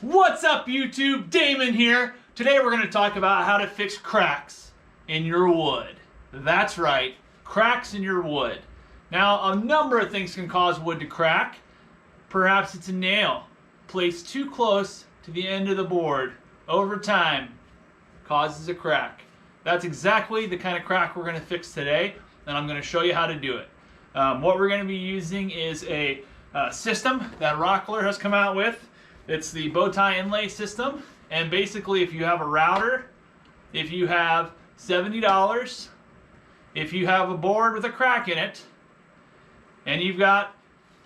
What's up YouTube? Damon here. Today we're going to talk about how to fix cracks in your wood. That's right, cracks in your wood. Now, a number of things can cause wood to crack. Perhaps it's a nail placed too close to the end of the board over time causes a crack. That's exactly the kind of crack we're going to fix today, and I'm going to show you how to do it. What we're going to be using is a system that Rockler has come out with. It's the Bowtie Inlay system, and basically if you have a router, if you have $70, if you have a board with a crack in it, and you've got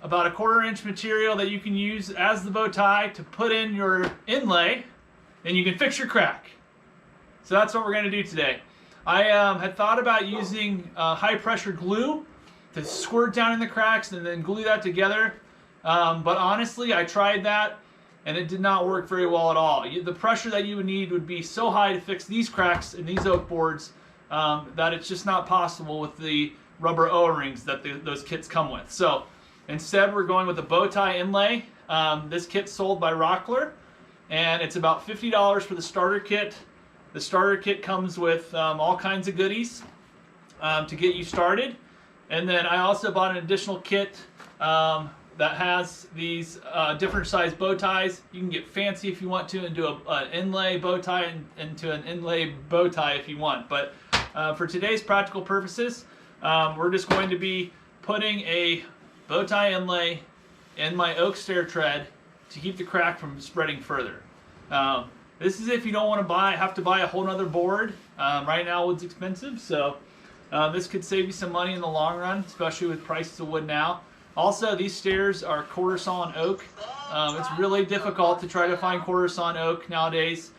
about a 1/4 inch material that you can use as the bow tie to put in your inlay, then you can fix your crack. So that's what we're going to do today. I had thought about using high pressure glue to squirt down in the cracks and then glue that together, but honestly I tried that and it did not work very well at all. The pressure that you would need would be so high to fix these cracks in these oak boards that it's just not possible with the rubber O-rings that those kits come with. So instead we're going with the Bowtie Inlay. This kit's sold by Rockler and it's about $50 for the starter kit. The starter kit comes with all kinds of goodies to get you started. And then I also bought an additional kit that has these different size bow ties. You can get fancy if you want to and do an inlay bow tie into an inlay bow tie if you want. But for today's practical purposes, we're just going to be putting a bow tie inlay in my oak stair tread to keep the crack from spreading further. This is if you don't want to have to buy a whole nother board. Right now wood's expensive, so this could save you some money in the long run, especially with prices of wood now. Also, these stairs are 1/4 sawn oak. It's really difficult to try to find 1/4 sawn oak nowadays.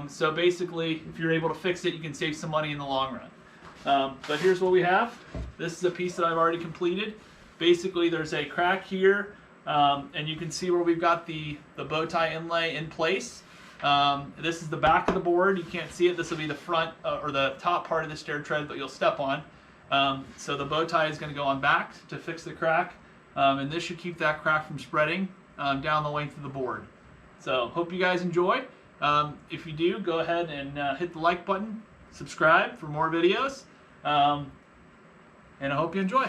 So basically, if you're able to fix it, you can save some money in the long run. But here's what we have. This is a piece that I've already completed. Basically, there's a crack here, and you can see where we've got the bow tie inlay in place. This is the back of the board. You can't see it. This will be the front or the top part of the stair tread that you'll step on. So the bow tie is going to go on back to fix the crack, and this should keep that crack from spreading down the length of the board. So hope you guys enjoy. If you do, go ahead and hit the like button, subscribe for more videos, and I hope you enjoy.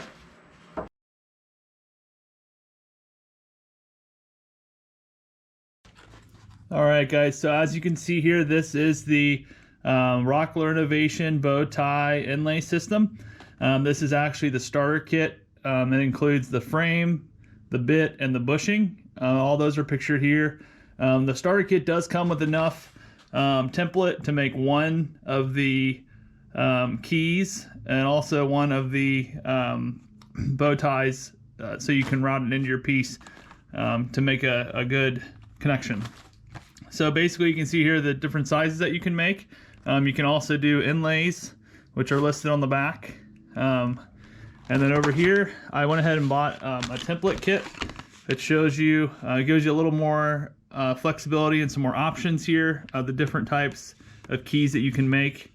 Alright guys, so as you can see here, this is the Rockler Renovation bow tie inlay system. This is actually the starter kit. It includes the frame, the bit, and the bushing. All those are pictured here. The starter kit does come with enough template to make one of the keys and also one of the bow ties so you can route it into your piece to make a good connection. So basically you can see here the different sizes that you can make. You can also do inlays, which are listed on the back. And then over here, I went ahead and bought a template kit that shows you, gives you a little more flexibility and some more options here of the different types of keys that you can make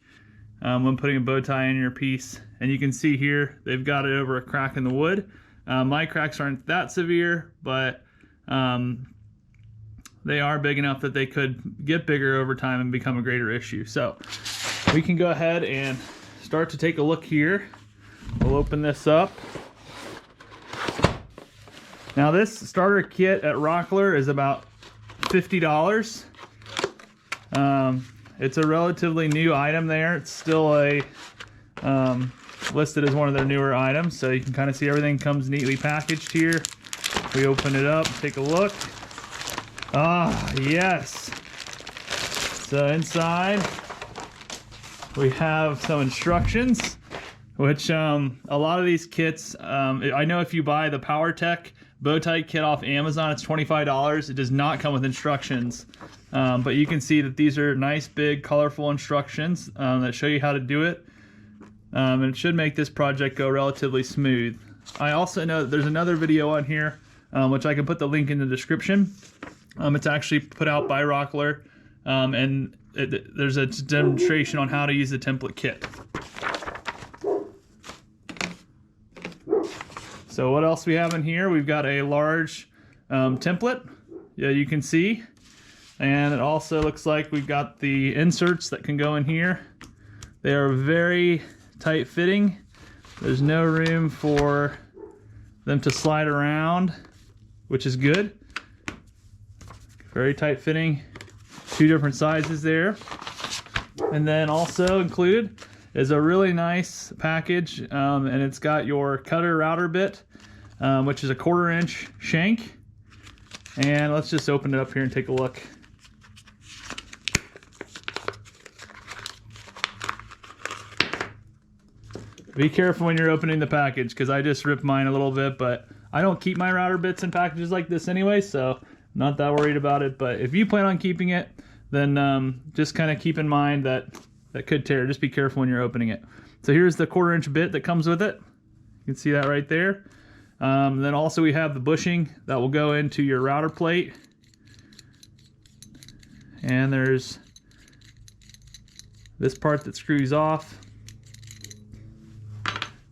when putting a bow tie in your piece. And you can see here, they've got it over a crack in the wood. My cracks aren't that severe, but they are big enough that they could get bigger over time and become a greater issue. So we can go ahead and start to take a look here. We'll open this up. Now this starter kit at Rockler is about $50. It's a relatively new item there. It's still listed as one of their newer items, so you can kind of see everything comes neatly packaged here. We open it up, take a look. Ah, yes. So inside we have some instructions, which a lot of these kits, I know if you buy the PowerTech bow tie kit off Amazon, it's $25. It does not come with instructions, but you can see that these are nice, big, colorful instructions that show you how to do it, and it should make this project go relatively smooth. I also know that there's another video on here, which I can put the link in the description. It's actually put out by Rockler, and there's a demonstration on how to use the template kit. So what else we have in here? We've got a large template. Yeah, you can see And it also looks like we've got the inserts that can go in here. They are very tight fitting. There's no room for them to slide around, which is good. Very tight fitting. 2 different sizes there. And then also included is a really nice package, and it's got your cutter router bit, which is a 1/4 inch shank. And let's just open it up here and take a look. Be careful when you're opening the package, because I just ripped mine a little bit, but I don't keep my router bits in packages like this anyway, so I'm not that worried about it. But if you plan on keeping it, then just kind of keep in mind that that could tear. Just be careful when you're opening it. So here's the 1/4 inch bit that comes with it. You can see that right there. Then also we have the bushing that will go into your router plate. And there's this part that screws off.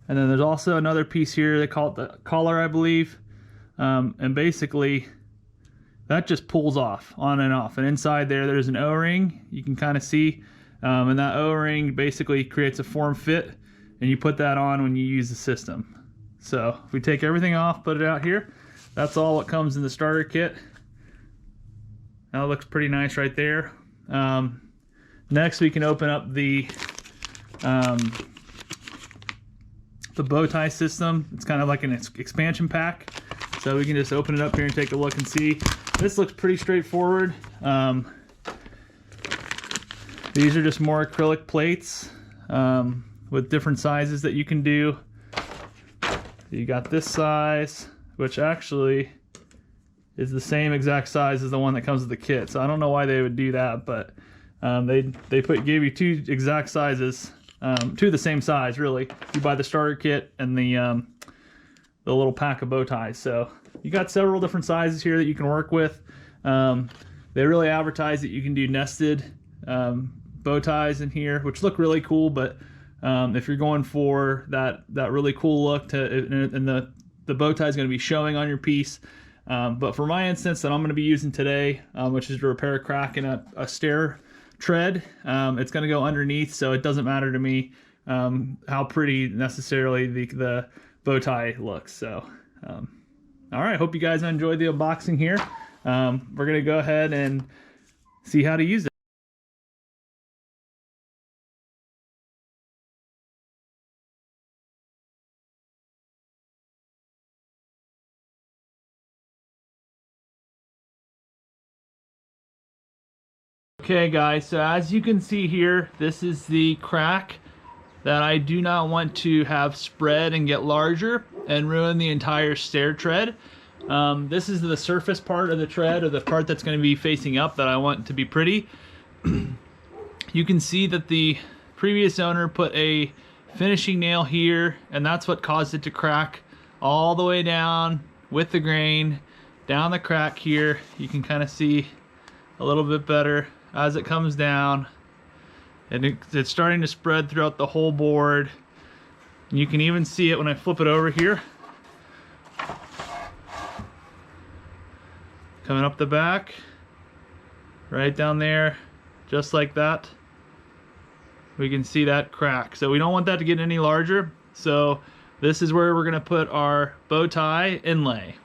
And then there's also another piece here, they call it the collar, I believe. And basically, that just pulls off, on and off. And inside there's an O-ring, you can kind of see. And that O-ring basically creates a form fit, and you put that on when you use the system. So if we take everything off, put it out here, that's all what comes in the starter kit. That looks pretty nice right there. Next we can open up the bow tie system. It's kind of like an expansion pack. So we can just open it up here and take a look and see. This looks pretty straightforward. These are just more acrylic plates with different sizes that you can do. You got this size, which actually is the same exact size as the one that comes with the kit. So I don't know why they would do that, but they gave you 2 exact sizes, 2 the same size really. You buy the starter kit and the little pack of bow ties. So you got several different sizes here that you can work with. They really advertise that you can do nested bow ties in here, which look really cool. But if you're going for that really cool look, and the bow tie is going to be showing on your piece. But for my instance that I'm going to be using today, which is to repair a crack in a stair tread, it's going to go underneath, so it doesn't matter to me how pretty necessarily the bow tie looks. So all right, hope you guys enjoyed the unboxing here. We're going to go ahead and see how to use it. Okay guys, so as you can see here, this is the crack that I do not want to have spread and get larger and ruin the entire stair tread. This is the surface part of the tread, or the part that's going to be facing up, that I want to be pretty. You can see that the previous owner put a finishing nail here, and that's what caused it to crack all the way down with the grain, down the crack here. You can kind of see a little bit better as it comes down, and it's starting to spread throughout the whole board. You can even see it when I flip it over here, coming up the back, right down there, just like that. We can see that crack. So we don't want that to get any larger. So this is where we're going to put our bow tie inlay.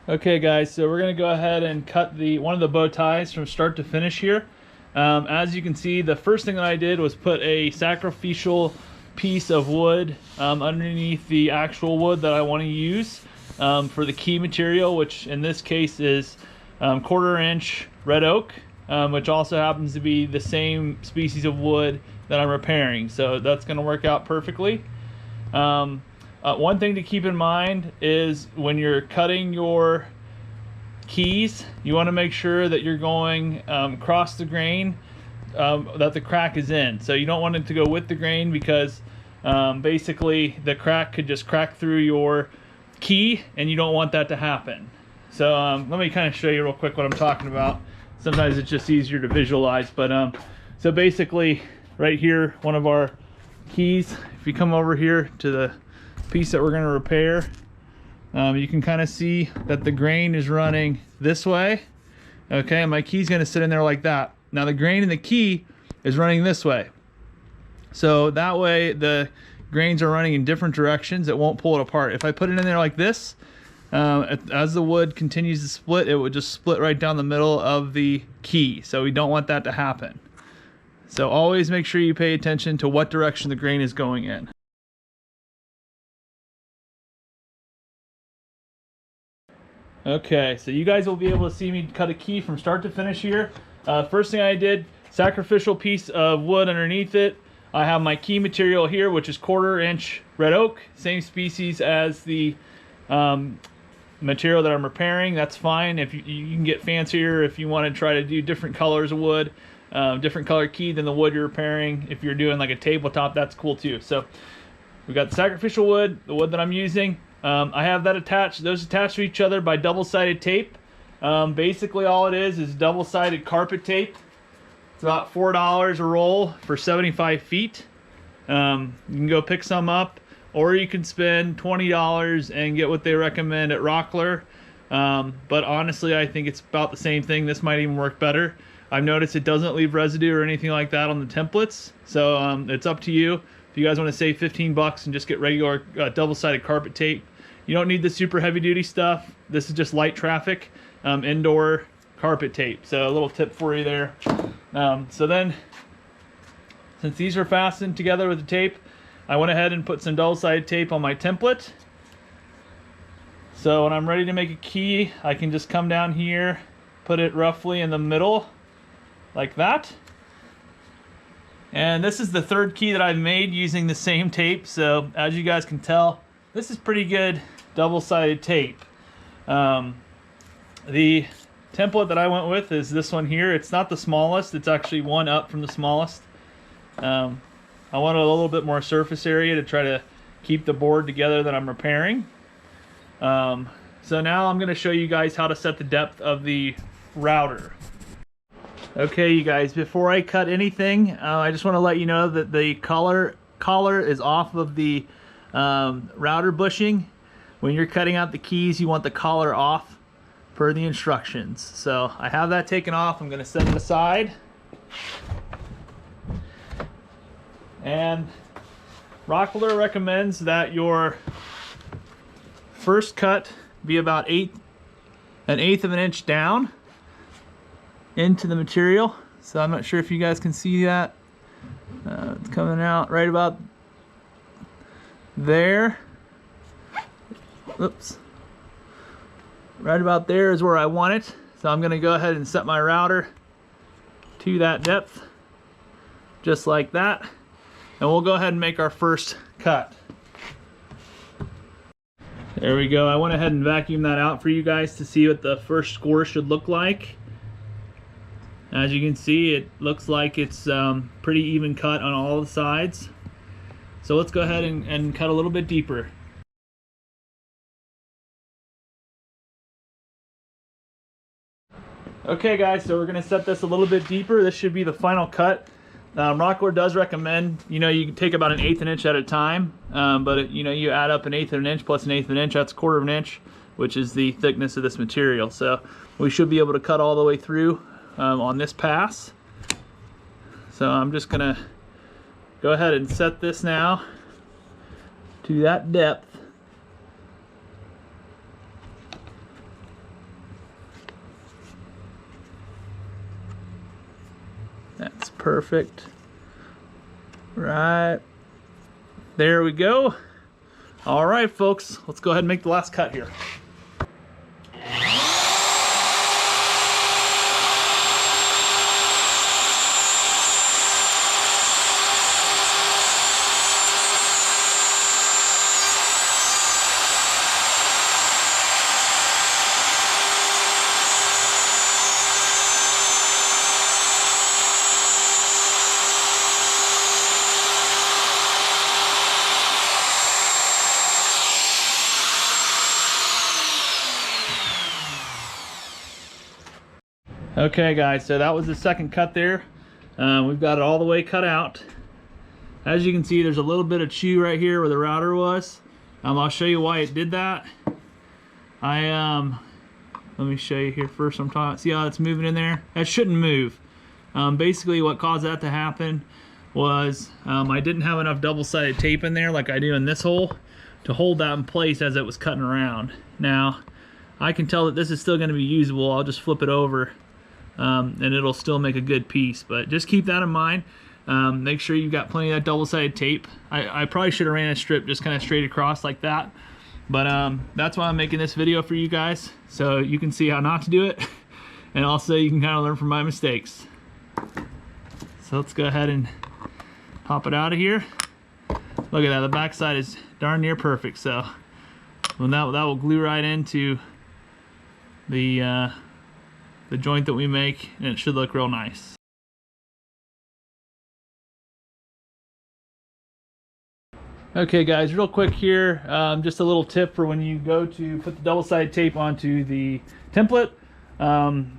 Okay guys, so we're going to go ahead and cut one of the bow ties from start to finish here. As you can see, the first thing that I did was put a sacrificial piece of wood underneath the actual wood that I want to use for the key material, which in this case is 1/4 inch red oak, which also happens to be the same species of wood that I'm repairing. So that's going to work out perfectly. One thing to keep in mind is when you're cutting your keys, you want to make sure that you're going across the grain that the crack is in. So you don't want it to go with the grain, because basically the crack could just crack through your key, and you don't want that to happen. So let me kind of show you real quick what I'm talking about. Sometimes it's just easier to visualize, but so basically right here, one of our keys, if you come over here to the piece that we're going to repair, you can kind of see that the grain is running this way, Okay, and my key's gonna sit in there like that. Now the grain in the key is running this way. So that way the grains are running in different directions. It won't pull it apart. If I put it in there like this, as the wood continues to split, it would just split right down the middle of the key. So we don't want that to happen. So always make sure you pay attention to what direction the grain is going in. Okay, so you guys will be able to see me cut a key from start to finish here. First thing I did, sacrificial piece of wood underneath it. I have my key material here, which is 1/4 inch red oak, same species as the material that I'm repairing. That's fine. If you can get fancier if you want to try to do different colors of wood, different color key than the wood you're repairing. If you're doing like a tabletop, that's cool too. So we've got the sacrificial wood, the wood that I'm using. I have that attached, those attached to each other by double-sided tape. Basically all it is double-sided carpet tape. It's about $4 a roll for 75 feet. You can go pick some up, or you can spend $20 and get what they recommend at Rockler. But honestly, I think it's about the same thing. This might even work better. I've noticed it doesn't leave residue or anything like that on the templates. So it's up to you. If you guys want to save 15 bucks and just get regular double-sided carpet tape, you don't need the super heavy-duty stuff. This is just light traffic, indoor carpet tape. So a little tip for you there. So then, since these are fastened together with the tape, I went ahead and put some double-sided tape on my template. So when I'm ready to make a key, I can just come down here, put it roughly in the middle, like that. And this is the third key that I've made using the same tape. So as you guys can tell, this is pretty good double-sided tape. The template that I went with is this one here. It's not the smallest, it's actually one up from the smallest. I wanted a little bit more surface area to try to keep the board together that I'm repairing. So now I'm going to show you guys how to set the depth of the router. Okay, you guys, before I cut anything, I just want to let you know that the collar is off of the router bushing. When you're cutting out the keys, you want the collar off per the instructions. So I have that taken off. I'm going to set it aside. And Rockler recommends that your first cut be about an eighth of an inch down into the material. So I'm not sure if you guys can see that. It's coming out right about there. Oops. Right about there is where I want it. So I'm going to go ahead and set my router to that depth, just like that. And we'll go ahead and make our first cut. There we go. I went ahead and vacuumed that out for you guys to see what the first score should look like. As you can see, it looks like it's pretty even cut on all the sides. So let's go ahead and cut a little bit deeper. Okay guys, so we're going to set this a little bit deeper. This should be the final cut. Rockler does recommend, you can take about an eighth of an inch at a time, but you add up an eighth of an inch plus an eighth of an inch, that's 1/4 of an inch, which is the thickness of this material. So we should be able to cut all the way through on this pass. So I'm just going to go ahead and set this now to that depth. That's perfect. Right there we go. All right, folks, let's go ahead and make the last cut here. Okay guys, so that was the second cut there. We've got it all the way cut out. As you can see, there's a little bit of chew right here where the router was. I'll show you why it did that. I Let me show you here first. I'm talking. See how it's moving in there? That shouldn't move. Basically, what caused that to happen was I didn't have enough double-sided tape in there like I do in this hole to hold that in place as it was cutting around. Now, I can tell that this is still going to be usable. I'll just flip it over and it'll still make a good piece. But just keep that in mind. Make sure you've got plenty of that double-sided tape. I probably should have ran a strip just kind of straight across like that. But that's why I'm making this video for you guys, so you can see how not to do it. And also you can kind of learn from my mistakes. So let's go ahead and pop it out of here. Look at that, the back side is darn near perfect. So well, that will glue right into the joint that we make, and it should look real nice. Okay guys, real quick here, just a little tip for when you go to put the double-sided tape onto the template.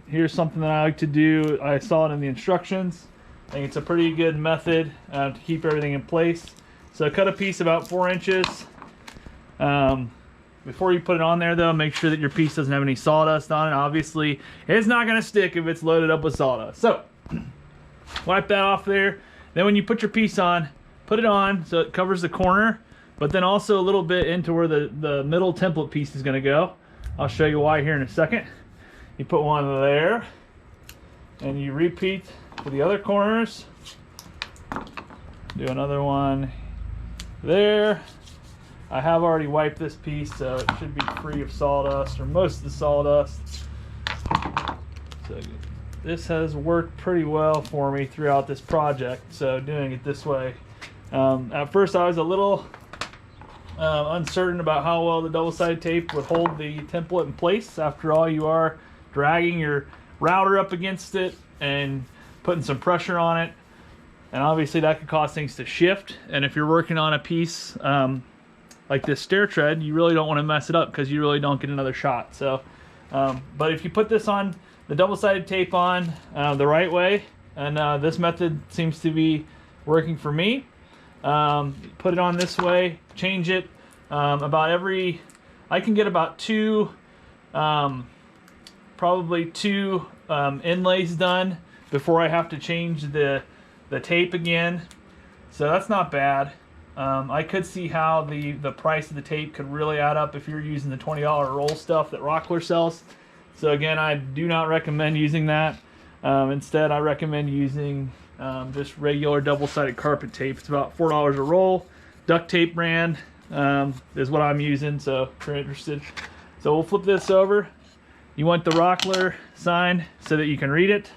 Here's something that I like to do. I saw it in the instructions. I think it's a pretty good method to keep everything in place. So cut a piece about 4 inches. Before you put it on there though, make sure that your piece doesn't have any sawdust on it. Obviously, it's not going to stick if it's loaded up with sawdust. So, wipe that off there. Then when you put your piece on, put it on so it covers the corner, but then also a little bit into where the middle template piece is going to go. I'll show you why here in a second. You put one there, and you repeat for the other corners. Do another one there. I have already wiped this piece, so it should be free of sawdust, or most of the sawdust. So this has worked pretty well for me throughout this project, so doing it this way. At first I was a little uncertain about how well the double-sided tape would hold the template in place. After all, you are dragging your router up against it and putting some pressure on it, and obviously that could cause things to shift. And if you're working on a piece like this stair tread, you really don't want to mess it up because you really don't get another shot. So but if you put this on, the double-sided tape on the right way, and this method seems to be working for me, put it on this way, change it about every, I can get about probably two inlays done before I have to change the tape again. So that's not bad. I could see how the price of the tape could really add up if you're using the $20 roll stuff that Rockler sells. So again, I do not recommend using that. Instead, I recommend using just regular double-sided carpet tape. It's about $4 a roll. Duct tape brand is what I'm using, so if you're interested. So we'll flip this over. You want the Rockler sign so that you can read it.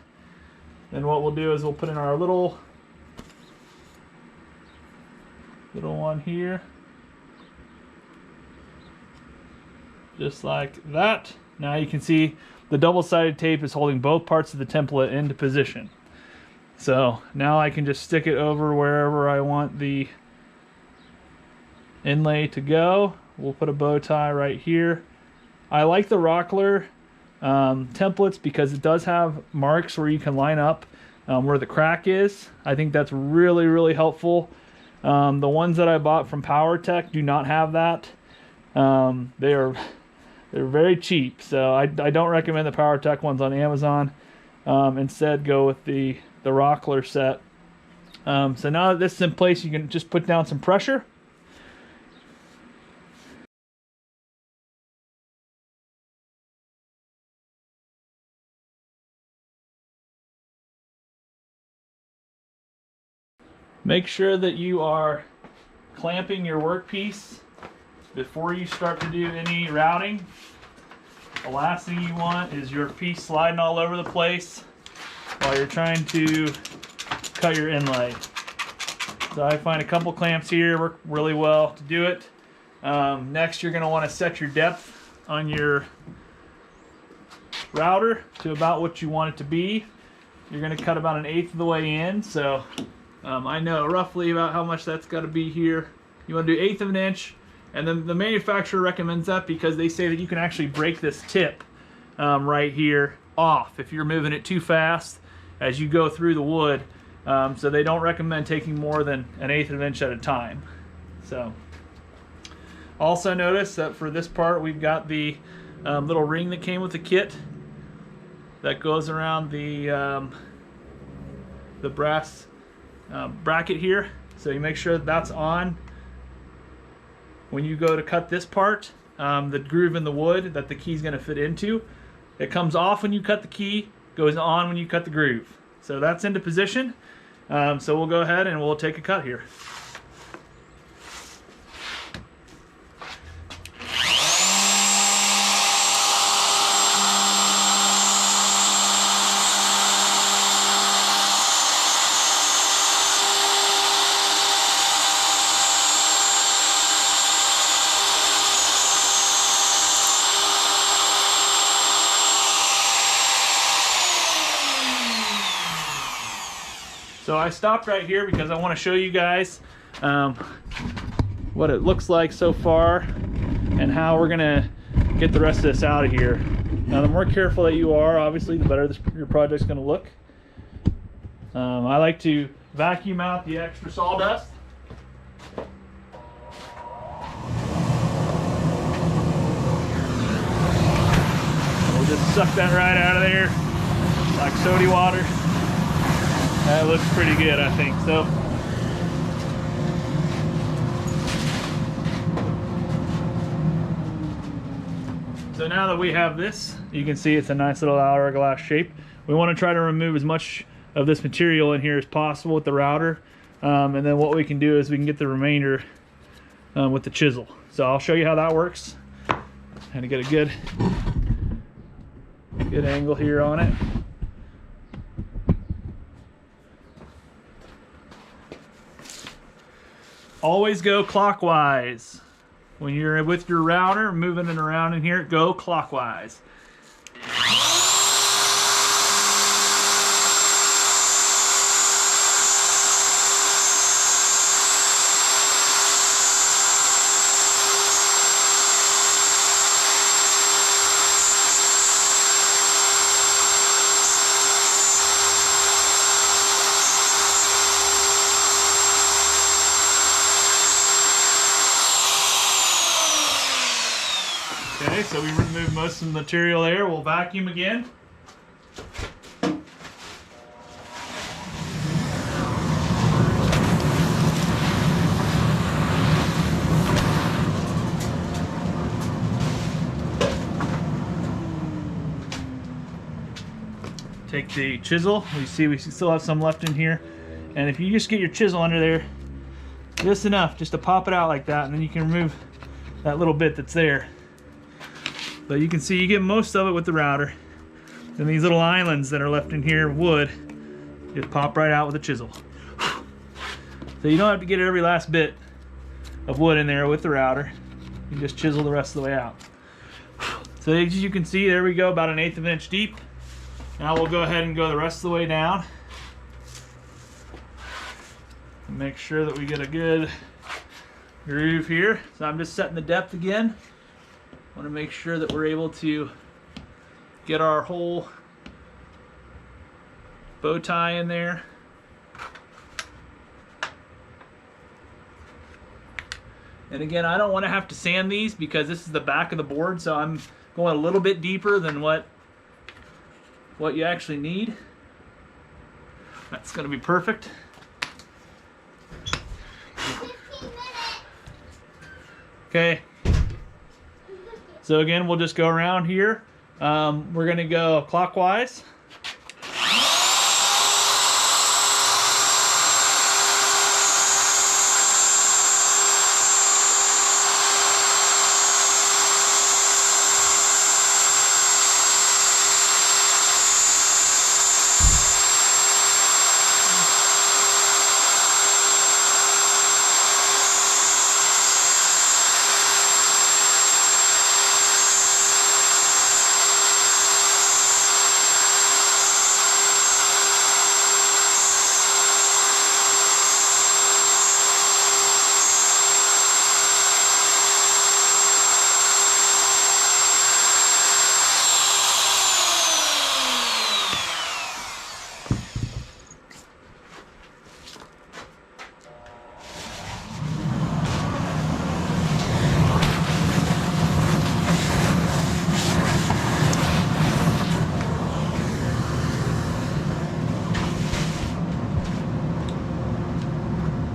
Then what we'll do is we'll put in our little one here. Just like that. Now you can see the double-sided tape is holding both parts of the template into position. So now I can just stick it over wherever I want the inlay to go. We'll put a bow tie right here. I like the Rockler templates because it does have marks where you can line up where the crack is. I think that's really, really helpful. The ones that I bought from PowerTech do not have that. They're very cheap, so I don't recommend the PowerTech ones on Amazon. Instead, go with the Rockler set. So now that this is in place, you can just put down some pressure. Make sure that you are clamping your workpiece before you start to do any routing. The last thing you want is your piece sliding all over the place while you're trying to cut your inlay. So I find a couple clamps here work really well to do it. Next, you're going to want to set your depth on your router to about what you want it to be. You're going to cut about 1/8 of the way in, so I know roughly about how much that's got to be here. You want to do 1/8 of an inch, and then the manufacturer recommends that because they say that you can actually break this tip right here off if you're moving it too fast as you go through the wood. So they don't recommend taking more than 1/8 of an inch at a time. So also notice that for this part we've got the little ring that came with the kit that goes around the brass bracket here. So you make sure that that's on when you go to cut this part, the groove in the wood that the key is going to fit into. It comes off when you cut the key, goes on when you cut the groove. So that's into position. So we'll go ahead and we'll take a cut here. So I stopped right here because I want to show you guys what it looks like so far and how we're gonna get the rest of this out of here. Now the more careful that you are, obviously, the better your project's gonna look. I like to vacuum out the extra sawdust. We'll just suck that right out of there like soda water. That looks pretty good, I think. So now that we have this, you can see it's a nice little hourglass shape. We want to try to remove as much of this material in here as possible with the router. And then what we can do is we can get the remainder with the chisel. So I'll show you how that works. And to get a good angle here on it. Always go clockwise. When you're with your router, moving it around in here, go clockwise. Okay, so we removed most of the material there. We'll vacuum again. Take the chisel. You see we still have some left in here. And if you just get your chisel under there, just enough, just to pop it out like that, and then you can remove that little bit that's there. But you can see you get most of it with the router. And these little islands that are left in here, wood, just pop right out with a chisel. So you don't have to get every last bit of wood in there with the router. You just chisel the rest of the way out. So as you can see, there we go, about 1/8 of an inch deep. Now we'll go ahead and go the rest of the way down. And make sure that we get a good groove here. So I'm just setting the depth again. Want to make sure that we're able to get our whole bow tie in there. And again, I don't want to have to sand these because this is the back of the board, so I'm going a little bit deeper than what you actually need. That's going to be perfect. Okay. So again, we'll just go around here. We're going to go clockwise.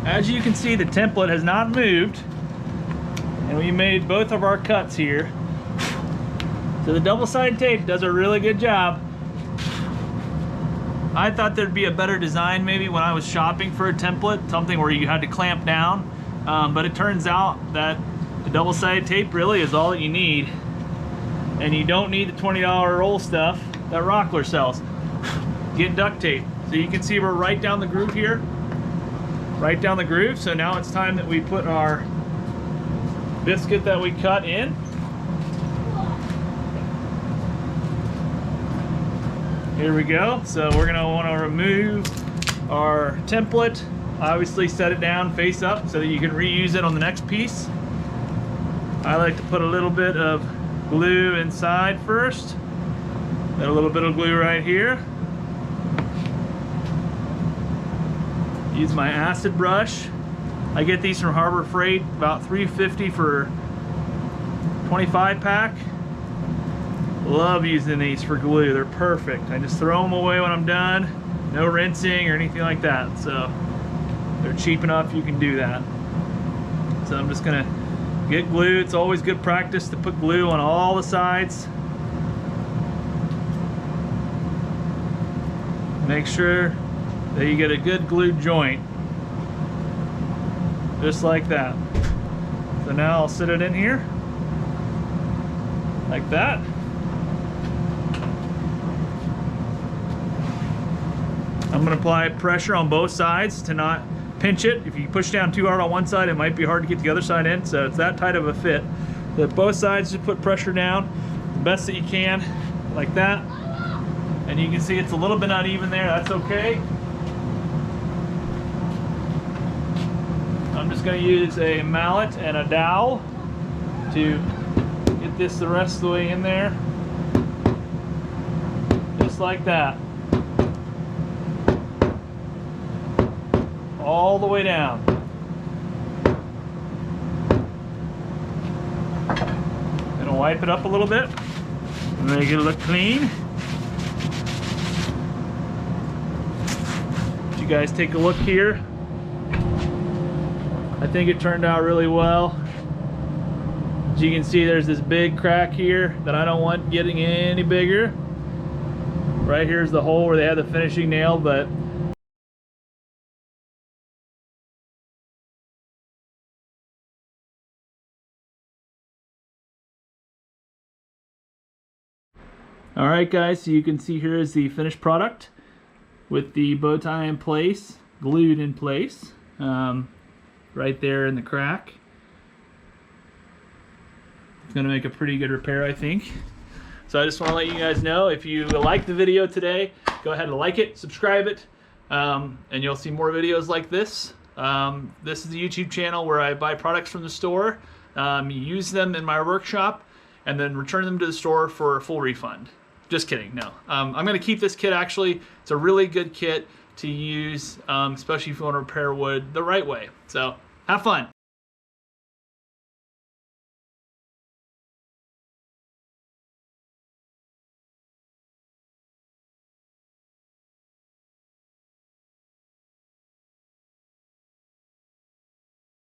as you can see, the template has not moved, and we made both of our cuts here. So the double-sided tape does a really good job. I thought there'd be a better design maybe when I was shopping for a template, something where you had to clamp down, but it turns out that the double-sided tape really is all that you need, and you don't need the $20 roll stuff that Rockler sells. Get duct tape. So you can see we're right down the groove here, right down the groove. So now it's time that we put our biscuit that we cut in. Here we go. So we're gonna want to remove our template. Obviously set it down face up so that you can reuse it on the next piece. I like to put a little bit of glue inside first. Then a little bit of glue right here. Use my acid brush. I get these from Harbor Freight, about $3.50 for 25 pack. Love using these for glue. They're perfect. I just throw them away when I'm done. No rinsing or anything like that. So they're cheap enough you can do that. So I'm just gonna get glue. It's always good practice to put glue on all the sides. Make sure that you get a good glued joint. Just like that. So now I'll sit it in here. Like that. I'm going to apply pressure on both sides to not pinch it. If you push down too hard on one side, it might be hard to get the other side in, so it's that tight of a fit. But both sides, just put pressure down the best that you can, like that. And you can see it's a little bit uneven there, that's okay. I'm just going to use a mallet and a dowel to get this the rest of the way in there. Just like that. All the way down. Gonna wipe it up a little bit, make it look clean. You guys take a look here. I think it turned out really well. As you can see, there's this big crack here that I don't want getting any bigger. Right here's the hole where they had the finishing nail, but alright guys, so you can see here is the finished product with the bow tie in place, glued in place, right there in the crack. It's going to make a pretty good repair, I think. So I just want to let you guys know, if you liked the video today, go ahead and like it, subscribe it, and you'll see more videos like this. This is the YouTube channel where I buy products from the store, use them in my workshop, and then return them to the store for a full refund. Just kidding, no. I'm going to keep this kit actually. It's a really good kit to use, especially if you want to repair wood the right way. So have fun.